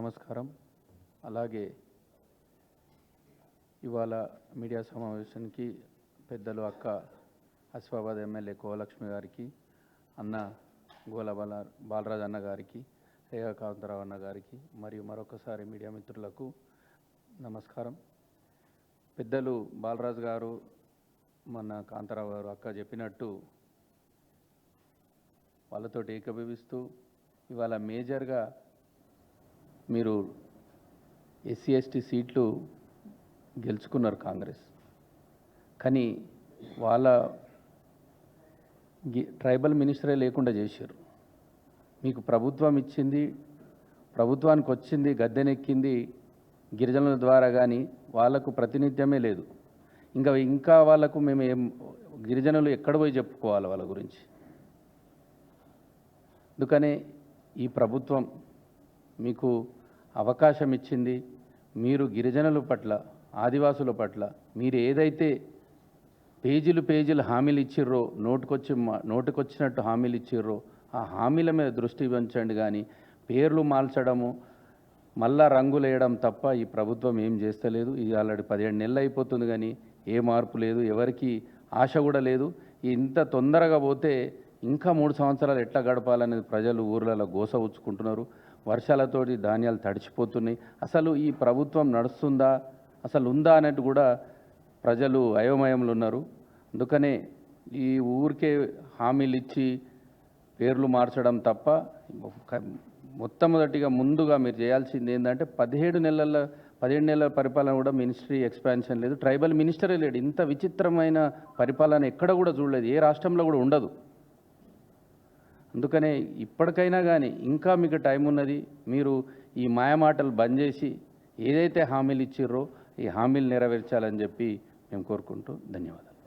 నమస్కారం. అలాగే ఇవాళ మీడియా సమావేశానికి పెద్దలు అక్క అస్ఫాబాద్ ఎమ్మెల్యే కోలక్ష్మి గారికి, అన్న గోల బాలరాజ్ అన్న గారికి, రేఖా కాంతారావు అన్న గారికి మరియు మరొకసారి మీడియా మిత్రులకు నమస్కారం. పెద్దలు బాలరాజు గారు, మన కాంతారావు గారు, అక్క చెప్పినట్టు వాళ్ళతోటి ఏకీభవిస్తూ ఇవాళ మేజర్గా మీరు ఎస్సీ ఎస్టీ సీట్లు గెలుచుకున్నారు కాంగ్రెస్. కానీ వాళ్ళ ట్రైబల్ మినిస్టరే లేకుండా చేశారు. మీకు ప్రభుత్వం ఇచ్చింది, ప్రభుత్వానికి వచ్చింది, గద్దెనెక్కింది గిరిజనుల ద్వారా, కానీ వాళ్ళకు ప్రతినిధ్యమే లేదు. ఇంకా వాళ్ళకు మేము గిరిజనులు ఎక్కడ పోయి చెప్పుకోవాలి వాళ్ళ గురించి? అందుకనే ఈ ప్రభుత్వం మీకు అవకాశం ఇచ్చింది. మీరు గిరిజనుల పట్ల, ఆదివాసుల పట్ల మీరు ఏదైతే పేజీలు హామీలు ఇచ్చిర్రో, నోటుకొచ్చినట్టు హామీలు ఇచ్చిర్రో, ఆ హామీల మీద దృష్టి ఉంచండి. కానీ పేర్లు మార్చడము, మళ్ళా రంగులు వేయడం తప్ప ఈ ప్రభుత్వం ఏం చేస్తలేదు. ఇది ఆల్రెడీ 17 నెలలు అయిపోతుంది, కానీ ఏ మార్పు లేదు, ఎవరికి ఆశ కూడా లేదు. ఇంత తొందరగా పోతే ఇంకా 3 సంవత్సరాలు ఎట్లా గడపాలనేది ప్రజలు ఊర్లలో గోస ఉచ్చుకుంటున్నారు. వర్షాలతోటి ధాన్యాలు తడిచిపోతున్నాయి. అసలు ఈ ప్రభుత్వం నడుస్తుందా, అసలు ఉందా అన్నట్టు కూడా ప్రజలు అయోమయంలో ఉన్నారు. అందుకనే ఈ ఊరికే హామీలు ఇచ్చి పేర్లు మార్చడం తప్ప మొట్టమొదటిగా ముందుగా మీరు చేయాల్సింది ఏంటంటే 17 నెలల పరిపాలన కూడా మినిస్ట్రీ ఎక్స్పాన్షన్ లేదు, ట్రైబల్ మినిస్టరే లేడు. ఇంత విచిత్రమైన పరిపాలన ఎక్కడ కూడా చూడలేదు, ఏ రాష్ట్రంలో కూడా ఉండదు. అందుకనే ఇప్పటికైనా కానీ ఇంకా మీకు టైం ఉన్నది. మీరు ఈ మాయమాటలు బంద్ చేసి ఏదైతే హామీలు ఇచ్చిర్రో ఈ హామీలు నెరవేర్చాలని చెప్పి మేము కోరుకుంటూ ధన్యవాదాలు.